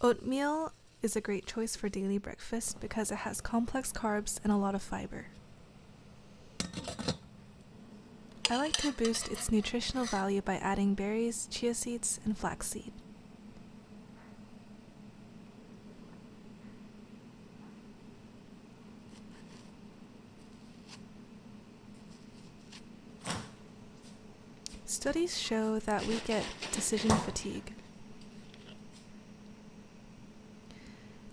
Oatmeal is a great choice for daily breakfast because it has complex carbs and a lot of fiber. I like to boost its nutritional value by adding berries, chia seeds, and flaxseed. Studies show that we get decision fatigue.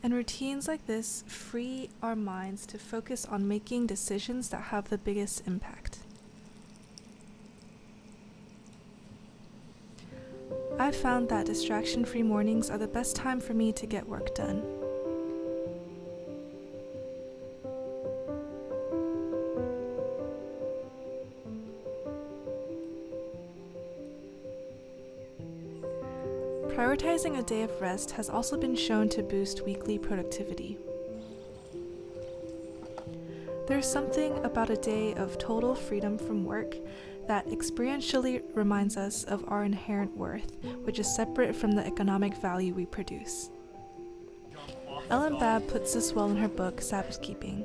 And routines like this free our minds to focus on making decisions that have the biggest impact. I've found that distraction-free mornings are the best time for me to get work done. Prioritizing a day of rest has also been shown to boost weekly productivity. There's something about a day of total freedom from work that experientially reminds us of our inherent worth, which is separate from the economic value we produce. Ellen Babb puts this well in her book, Sabbath Keeping.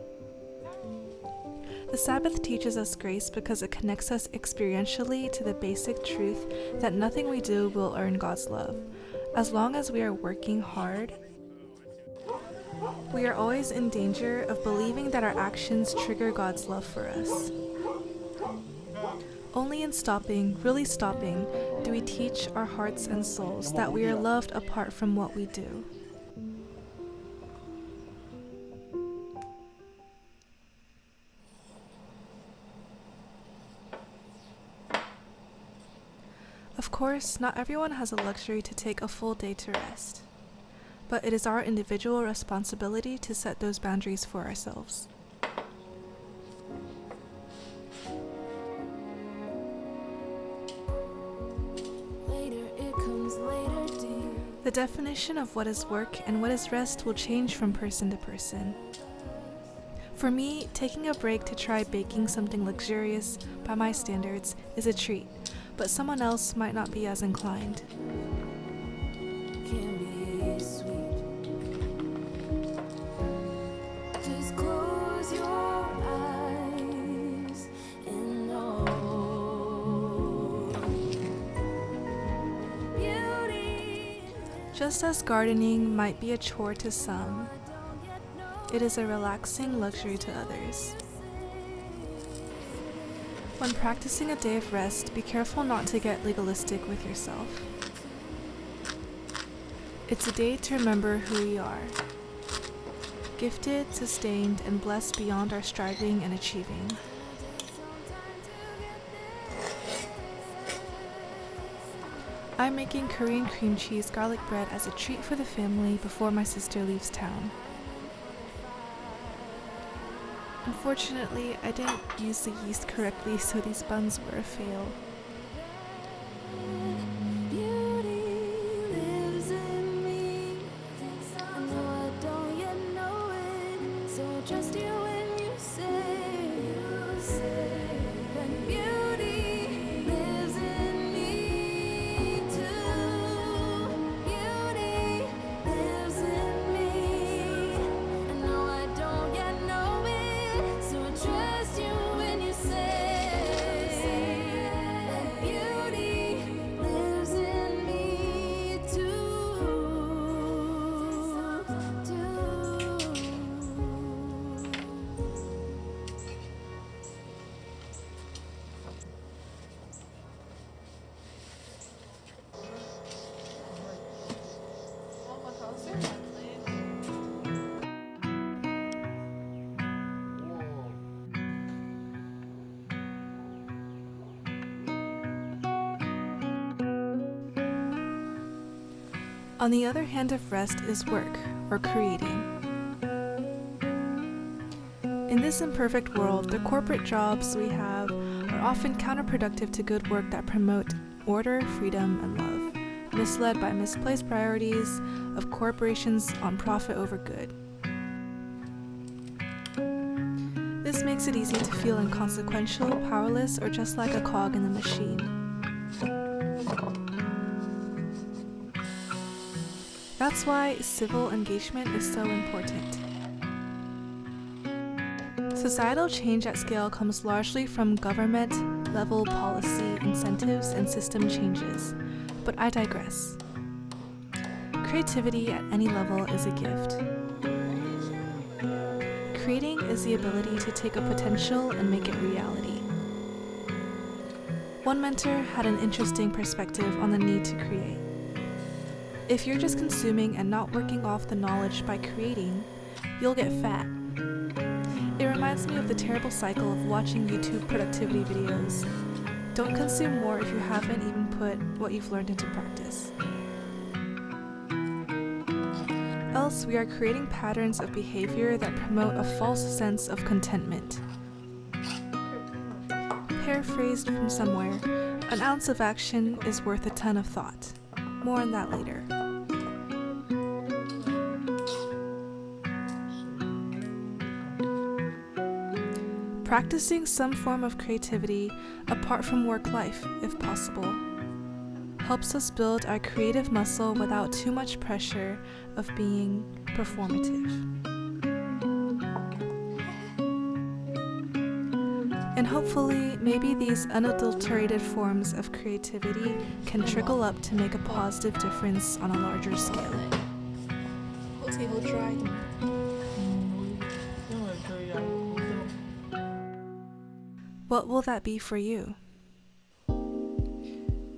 The Sabbath teaches us grace because it connects us experientially to the basic truth that nothing we do will earn God's love. As long as we are working hard, we are always in danger of believing that our actions trigger God's love for us. Only in stopping, really stopping, do we teach our hearts and souls that we are loved apart from what we do. Of course, not everyone has the luxury to take a full day to rest, but it is our individual responsibility to set those boundaries for ourselves. The definition of what is work and what is rest will change from person to person. For me, taking a break to try baking something luxurious by my standards is a treat, but someone else might not be as inclined. Can be sweet. Just close your eyes and know beauty. Just as gardening might be a chore to some, it is a relaxing luxury to others. When practicing a day of rest, be careful not to get legalistic with yourself. It's a day to remember who we are. Gifted, sustained, and blessed beyond our striving and achieving. I'm making Korean cream cheese garlic bread as a treat for the family before my sister leaves town. Unfortunately, I didn't use the yeast correctly, so these buns were a fail. Beauty lives in me. I know I don't yet know it, so I trust you when you say that beauty lives in me too. Beauty lives in me. I know I don't yet know it, so I trust you when you say that beauty lives in me too. On the other hand of rest is work, or creating. In this imperfect world, the corporate jobs we have are often counterproductive to good work that promote order, freedom, and love, misled by misplaced priorities of corporations on profit over good. This makes it easy to feel inconsequential, powerless, or just like a cog in the machine. That's why civil engagement is so important. Societal change at scale comes largely from government-level policy, incentives, and system changes, but I digress. Creativity at any level is a gift. Creating is the ability to take a potential and make it reality. One mentor had an interesting perspective on the need to create. If you're just consuming and not working off the knowledge by creating, you'll get fat. It reminds me of the terrible cycle of watching YouTube productivity videos. Don't consume more if you haven't even put what you've learned into practice. Else, we are creating patterns of behavior that promote a false sense of contentment. Paraphrased from somewhere, an ounce of action is worth a ton of thought. More on that later. Practicing some form of creativity apart from work life, if possible, helps us build our creative muscle without too much pressure of being performative. And hopefully, maybe these unadulterated forms of creativity can trickle up to make a positive difference on a larger scale. What will that be for you?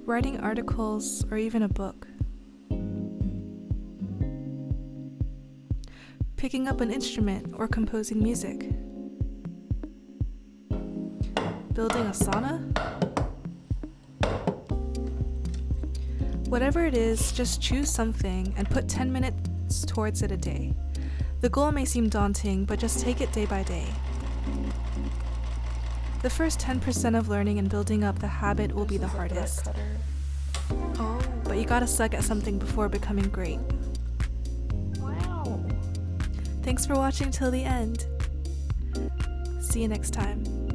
Writing articles or even a book? Picking up an instrument or composing music? Building a sauna? Whatever it is, just choose something and put 10 minutes towards it a day. The goal may seem daunting, but just take it day by day. The first 10% of learning and building up the habit will be the hardest. But you gotta suck at something before becoming great. Wow. Thanks for watching till the end. See you next time.